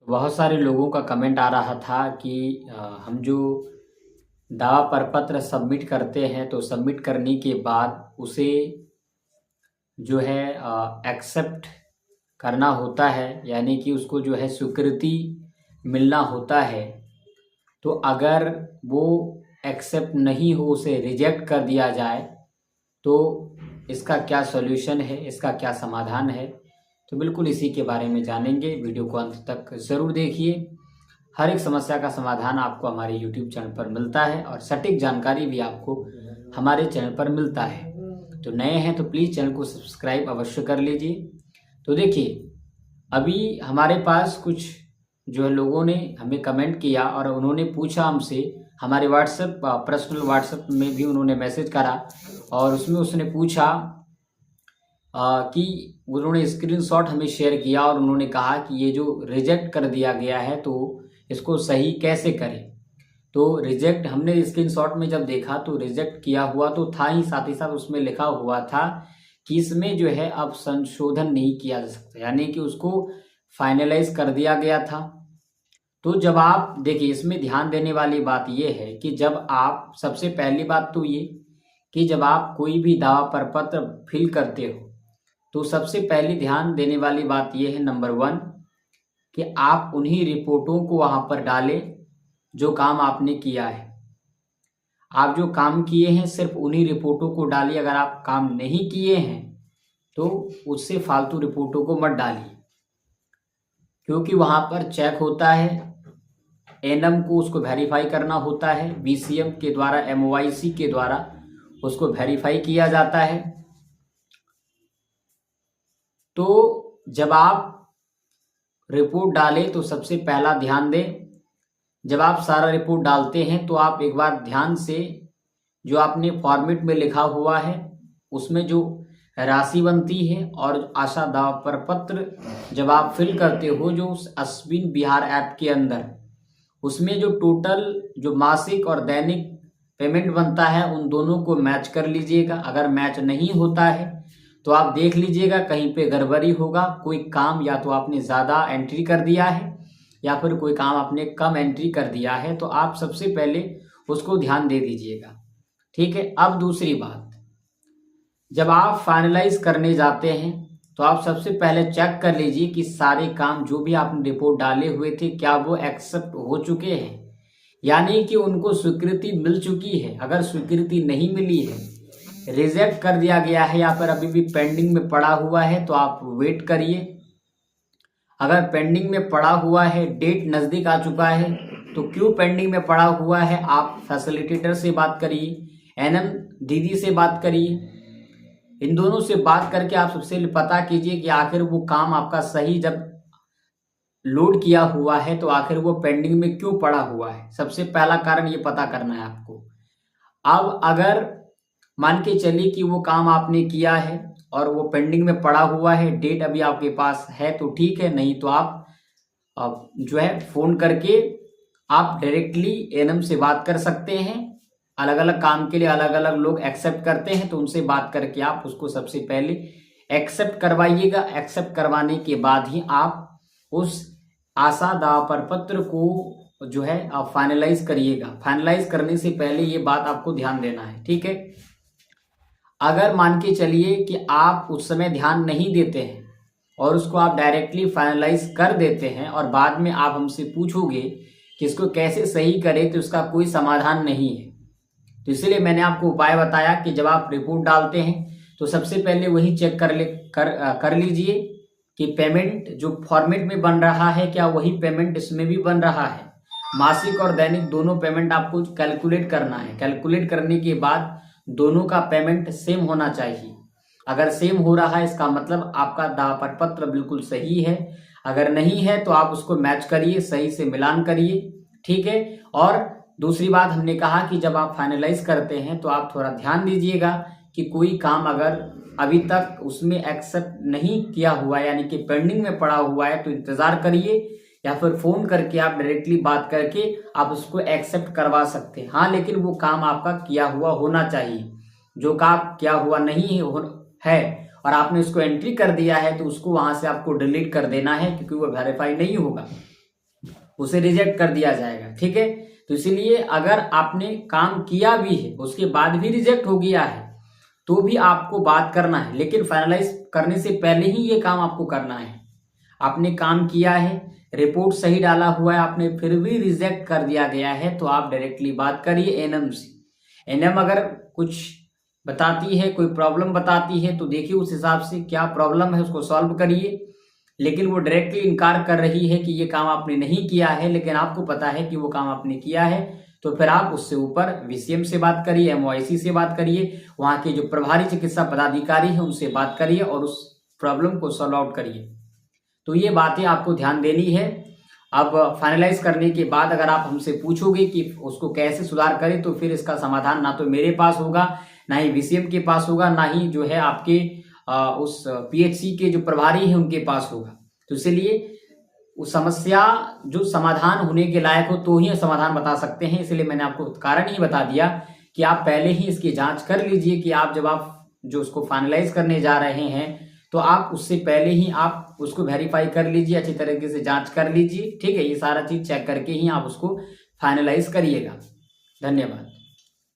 बहुत सारे लोगों का कमेंट आ रहा था कि हम जो दावा प्रपत्र सबमिट करते हैं तो सबमिट करने के बाद उसे जो है एक्सेप्ट करना होता है, यानी कि उसको जो है स्वीकृति मिलना होता है। तो अगर वो एक्सेप्ट नहीं हो, उसे रिजेक्ट कर दिया जाए तो इसका क्या सॉल्यूशन है, इसका क्या समाधान है। तो बिल्कुल इसी के बारे में जानेंगे। वीडियो को अंत तक ज़रूर देखिए। हर एक समस्या का समाधान आपको हमारे YouTube चैनल पर मिलता है और सटीक जानकारी भी आपको हमारे चैनल पर मिलता है। तो नए हैं तो प्लीज़ चैनल को सब्सक्राइब अवश्य कर लीजिए। तो देखिए, अभी हमारे पास कुछ जो है लोगों ने हमें कमेंट किया और उन्होंने पूछा हमसे, हमारे व्हाट्सएप पर्सनल व्हाट्सएप में भी उन्होंने मैसेज करा और उसमें उसने पूछा कि उन्होंने स्क्रीनशॉट हमें शेयर किया और उन्होंने कहा कि ये जो रिजेक्ट कर दिया गया है तो इसको सही कैसे करें। तो रिजेक्ट हमने स्क्रीनशॉट में जब देखा तो रिजेक्ट किया हुआ तो था ही, साथ ही साथ उसमें लिखा हुआ था कि इसमें जो है अब संशोधन नहीं किया जा सकता, यानी कि उसको फाइनलाइज कर दिया गया था। तो जब आप देखिए, इसमें ध्यान देने वाली बात यह है कि जब आप, सबसे पहली बात तो ये कि जब आप कोई भी दावा प्रपत्र फिल करते हो तो सबसे पहली ध्यान देने वाली बात यह है, नंबर 1, कि आप उन्हीं रिपोर्टों को वहां पर डालें जो काम आपने किया है। आप जो काम किए हैं सिर्फ उन्हीं रिपोर्टों को डालिए। अगर आप काम नहीं किए हैं तो उससे फालतू रिपोर्टों को मत डालिए, क्योंकि वहां पर चेक होता है, एनएम को उसको वेरीफाई करना होता है, बीसीएम के द्वारा, एमओआईसी के द्वारा उसको वेरीफाई किया जाता है। तो जब आप रिपोर्ट डालें तो सबसे पहला ध्यान दें, जब आप सारा रिपोर्ट डालते हैं तो आप एक बार ध्यान से जो आपने फॉर्मेट में लिखा हुआ है उसमें जो राशि बनती है और आशा दावा प्रपत्र जब आप फिल करते हो जो उस अश्विन बिहार ऐप के अंदर, उसमें जो टोटल जो मासिक और दैनिक पेमेंट बनता है उन दोनों को मैच कर लीजिएगा। अगर मैच नहीं होता है तो आप देख लीजिएगा कहीं पे गड़बड़ी होगा, कोई काम या तो आपने ज़्यादा एंट्री कर दिया है या फिर कोई काम आपने कम एंट्री कर दिया है, तो आप सबसे पहले उसको ध्यान दे दीजिएगा। ठीक है। अब दूसरी बात, जब आप फाइनलाइज करने जाते हैं तो आप सबसे पहले चेक कर लीजिए कि सारे काम जो भी आपने रिपोर्ट डाले हुए थे क्या वो एक्सेप्ट हो चुके हैं, यानी कि उनको स्वीकृति मिल चुकी है। अगर स्वीकृति नहीं मिली है, रिजेक्ट कर दिया गया है या फिर अभी भी पेंडिंग में पड़ा हुआ है तो आप वेट करिए। अगर पेंडिंग में पड़ा हुआ है, डेट नज़दीक आ चुका है, तो क्यों पेंडिंग में पड़ा हुआ है, आप फैसिलिटेटर से बात करिए, एनएम दीदी से बात करिए। इन दोनों से बात करके आप सबसे पता कीजिए कि आखिर वो काम आपका सही जब लोड किया हुआ है तो आखिर वो पेंडिंग में क्यों पड़ा हुआ है। सबसे पहला कारण ये पता करना है आपको। अब अगर मान के चलिए कि वो काम आपने किया है और वो पेंडिंग में पड़ा हुआ है, डेट अभी आपके पास है तो ठीक है, नहीं तो आप जो है फ़ोन करके आप डायरेक्टली एनएम से बात कर सकते हैं। अलग अलग काम के लिए अलग अलग लोग एक्सेप्ट करते हैं, तो उनसे बात करके आप उसको सबसे पहले एक्सेप्ट करवाइएगा। एक्सेप्ट करवाने के बाद ही आप उस आशा दावा प्रपत्र को जो है आप फाइनलाइज करिएगा। फाइनलाइज करने से पहले ये बात आपको ध्यान देना है, ठीक है। अगर मान के चलिए कि आप उस समय ध्यान नहीं देते हैं और उसको आप डायरेक्टली फाइनलाइज कर देते हैं और बाद में आप हमसे पूछोगे कि इसको कैसे सही करें, तो इसका कोई समाधान नहीं है। तो इसलिए मैंने आपको उपाय बताया कि जब आप रिपोर्ट डालते हैं तो सबसे पहले वही चेक कर लीजिए कि पेमेंट जो फॉर्मेट में बन रहा है क्या वही पेमेंट इसमें भी बन रहा है। मासिक और दैनिक दोनों पेमेंट आपको कैलकुलेट करना है। कैलकुलेट करने के बाद दोनों का पेमेंट सेम होना चाहिए। अगर सेम हो रहा है इसका मतलब आपका दावा प्रपत्र बिल्कुल सही है। अगर नहीं है तो आप उसको मैच करिए, सही से मिलान करिए, ठीक है। और दूसरी बात हमने कहा कि जब आप फाइनलाइज करते हैं तो आप थोड़ा ध्यान दीजिएगा कि कोई काम अगर अभी तक उसमें एक्सेप्ट नहीं किया हुआ है, यानी कि पेंडिंग में पड़ा हुआ है, तो इंतजार करिए या फिर फोन करके आप डायरेक्टली बात करके आप उसको एक्सेप्ट करवा सकते हैं। हाँ, लेकिन वो काम आपका किया हुआ होना चाहिए। जो काम किया हुआ नहीं है और आपने उसको एंट्री कर दिया है तो उसको वहां से आपको डिलीट कर देना है, क्योंकि वो वेरीफाई नहीं होगा। उसे रिजेक्ट कर दिया जाएगा। ठीक है, तो इसीलिए अगर आपने काम किया भी है उसके बाद भी रिजेक्ट हो गया है तो भी आपको बात करना है, लेकिन फाइनलाइज करने से पहले ही ये काम आपको करना है। आपने काम किया है, रिपोर्ट सही डाला हुआ है, आपने फिर भी रिजेक्ट कर दिया गया है तो आप डायरेक्टली बात करिए एनएम से। एनएम अगर कुछ बताती है, कोई प्रॉब्लम बताती है तो देखिए उस हिसाब से क्या प्रॉब्लम है उसको सॉल्व करिए। लेकिन वो डायरेक्टली इनकार कर रही है कि ये काम आपने नहीं किया है, लेकिन आपको पता है कि वो काम आपने किया है, तो फिर आप उससे ऊपर वीसीएम से बात करिए, एमओआईसी से बात करिए, वहां के जो प्रभारी चिकित्सा पदाधिकारी हैं उनसे बात करिए और उस प्रॉब्लम को सॉल्व आउट करिए। तो ये बातें आपको ध्यान देनी है। अब फाइनलाइज करने के बाद अगर आप हमसे पूछोगे कि उसको कैसे सुधार करें तो फिर इसका समाधान ना तो मेरे पास होगा, ना ही वीसीएम के पास होगा, ना ही जो है आपके उस पीएचसी के जो प्रभारी हैं उनके पास होगा। तो इसलिए उस समस्या जो समाधान होने के लायक हो तो ही समाधान बता सकते हैं। इसलिए मैंने आपको कारण ही बता दिया कि आप पहले ही इसकी जांच कर लीजिए कि आप जब आप जो उसको फाइनलाइज करने जा रहे हैं तो आप उससे पहले ही आप उसको वेरीफाई कर लीजिए, अच्छी तरीके से जांच कर लीजिए। ठीक है, ये सारा चीज चेक करके ही आप उसको फाइनलाइज करिएगा। धन्यवाद।